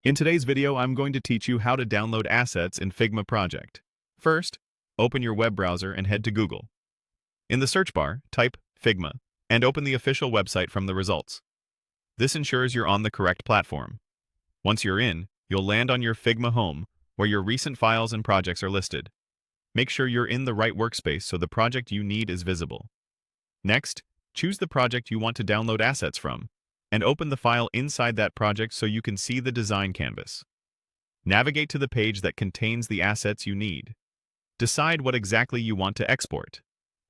In today's video, I'm going to teach you how to download assets in Figma project. First, open your web browser and head to Google. In the search bar, type Figma and open the official website from the results. This ensures you're on the correct platform. Once you're in, you'll land on your Figma home, where your recent files and projects are listed. Make sure you're in the right workspace so the project you need is visible. Next, choose the project you want to download assets from, and open the file inside that project so you can see the design canvas. Navigate to the page that contains the assets you need. Decide what exactly you want to export.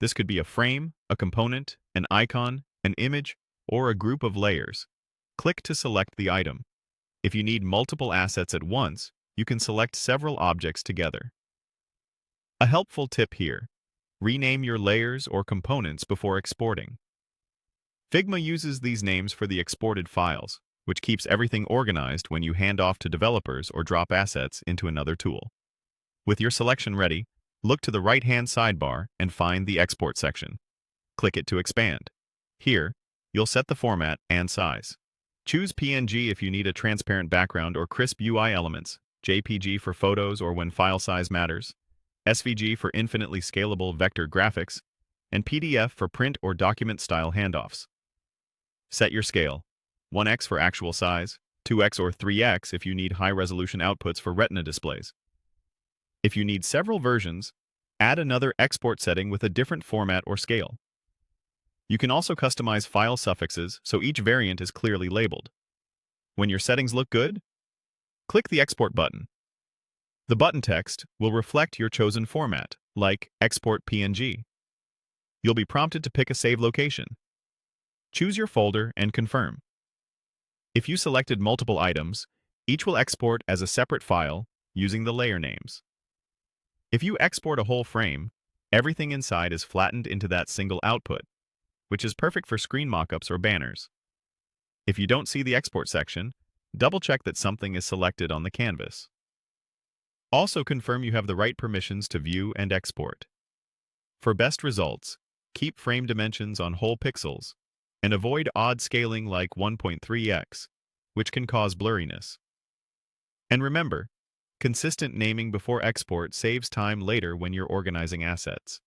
This could be a frame, a component, an icon, an image, or a group of layers. Click to select the item. If you need multiple assets at once, you can select several objects together. A helpful tip here: rename your layers or components before exporting. Figma uses these names for the exported files, which keeps everything organized when you hand off to developers or drop assets into another tool. With your selection ready, look to the right-hand sidebar and find the Export section. Click it to expand. Here, you'll set the format and size. Choose PNG if you need a transparent background or crisp UI elements, JPG for photos or when file size matters, SVG for infinitely scalable vector graphics, and PDF for print or document-style handoffs. Set your scale: 1x for actual size, 2x or 3x if you need high-resolution outputs for Retina displays. If you need several versions, add another export setting with a different format or scale. You can also customize file suffixes so each variant is clearly labeled. When your settings look good, click the Export button. The button text will reflect your chosen format, like Export PNG. You'll be prompted to pick a save location. Choose your folder and confirm. If you selected multiple items, each will export as a separate file using the layer names. If you export a whole frame, everything inside is flattened into that single output, which is perfect for screen mockups or banners. If you don't see the export section, double-check that something is selected on the canvas. Also confirm you have the right permissions to view and export. For best results, keep frame dimensions on whole pixels and avoid odd scaling like 1.3x, which can cause blurriness. And remember, consistent naming before export saves time later when you're organizing assets.